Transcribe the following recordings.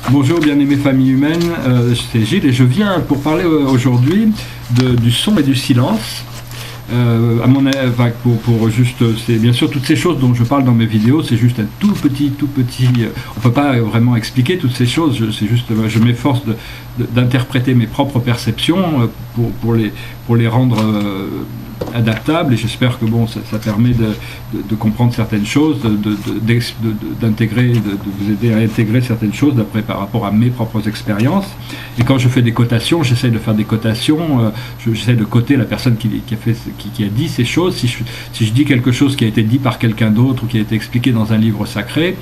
Bonjour bien-aimée famille humaine, c'est Gilles et je viens pour parler aujourd'hui du son et du silence. À mon avis, pour juste, c'est bien sûr toutes ces choses dont je parle dans mes vidéos, c'est juste un tout petit, on peut pas vraiment expliquer toutes ces choses, c'est juste, je m'efforce d'interpréter mes propres perceptions pour les rendre adaptables, et j'espère que bon, ça permet de comprendre certaines choses, d'intégrer, de vous aider à intégrer certaines choses par rapport à mes propres expériences. Et quand je fais des cotations, j'essaie de faire des cotations, j'essaie de coter la personne qui a dit ces choses. Si je dis quelque chose qui a été dit par quelqu'un d'autre ou qui a été expliqué dans un livre sacré,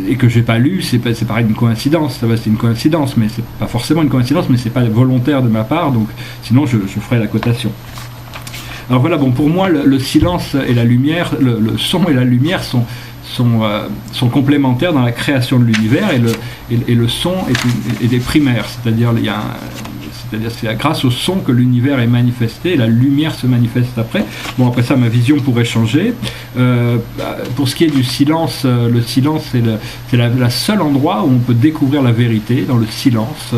et que j'ai pas lu, c'est pareil, une coïncidence, c'est une coïncidence, mais c'est pas forcément une coïncidence, mais c'est pas volontaire de ma part, donc sinon je ferai la cotation. Alors voilà, bon, pour moi, le silence et la lumière, le son et la lumière sont complémentaires dans la création de l'univers, et le son est primaire, c'est-à-dire c'est grâce au son que l'univers est manifesté, et la lumière se manifeste après. Bon, après ça, ma vision pourrait changer. Pour ce qui est du silence, le silence c'est la seule endroit où on peut découvrir la vérité, dans le silence.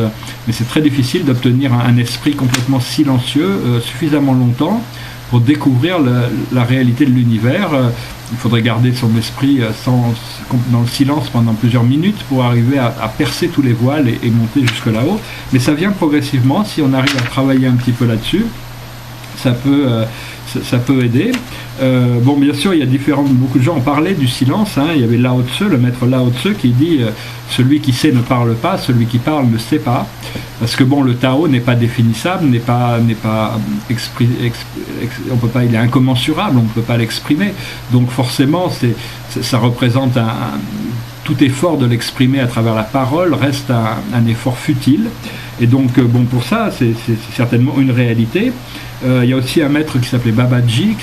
Mais c'est très difficile d'obtenir un esprit complètement silencieux suffisamment longtemps pour découvrir la réalité de l'univers. Il faudrait garder son esprit dans le silence pendant plusieurs minutes pour arriver à percer tous les voiles et monter jusque là-haut. Mais ça vient progressivement, si on arrive à travailler un petit peu là-dessus, ça peut aider. Bon, bien sûr, il y a beaucoup de gens ont parlé du silence, hein. Il y avait Lao Tse, le maître Lao Tse, qui dit celui qui sait ne parle pas, celui qui parle ne sait pas. Parce que bon, le Tao n'est pas définissable, on peut pas, il est incommensurable, on ne peut pas l'exprimer. Donc forcément, ça représente tout effort de l'exprimer à travers la parole reste un effort futile. Et donc, bon, pour ça, c'est certainement une réalité. Il y a aussi un maître qui s'appelle Babaji,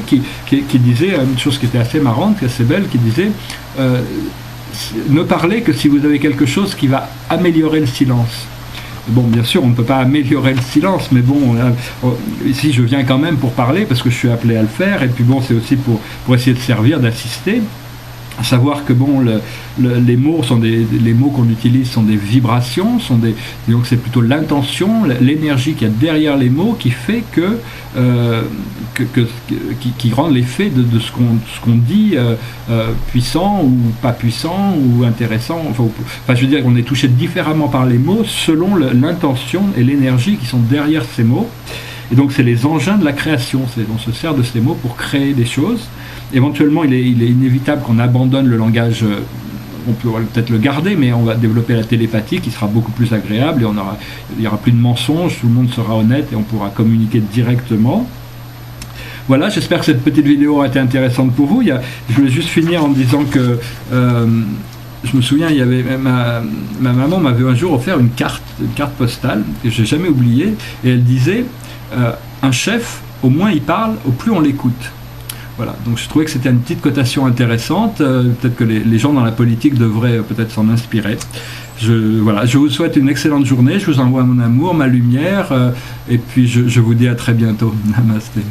qui disait une chose qui était assez marrante, assez belle, qui disait ne parlez que si vous avez quelque chose qui va améliorer le silence. Bon, bien sûr, on ne peut pas améliorer le silence, mais bon, ici je viens quand même pour parler, parce que je suis appelé à le faire, et puis bon, c'est aussi pour essayer de servir, d'assister. À savoir que bon, les mots qu'on utilise sont des vibrations, donc c'est plutôt l'intention, l'énergie qu'il y a derrière les mots qui fait qui rend l'effet de ce qu'on dit puissant ou pas puissant ou intéressant. Enfin, je veux dire, on est touché différemment par les mots selon l'intention et l'énergie qui sont derrière ces mots. Et donc c'est les engins de la création, on se sert de ces mots pour créer des choses. Éventuellement, il est inévitable qu'on abandonne le langage, on peut peut-être le garder, mais on va développer la télépathie qui sera beaucoup plus agréable, et il n'y aura plus de mensonges, tout le monde sera honnête et on pourra communiquer directement. Voilà, j'espère que cette petite vidéo a été intéressante pour vous. Je voulais juste finir en disant que je me souviens, ma maman m'avait un jour offert une carte postale que je n'ai jamais oubliée, et elle disait un chef, au moins il parle, au plus on l'écoute. Voilà, donc je trouvais que c'était une petite cotation intéressante, peut-être que les gens dans la politique devraient peut-être s'en inspirer. Je vous souhaite une excellente journée, je vous envoie mon amour, ma lumière, et puis je vous dis à très bientôt. Namasté.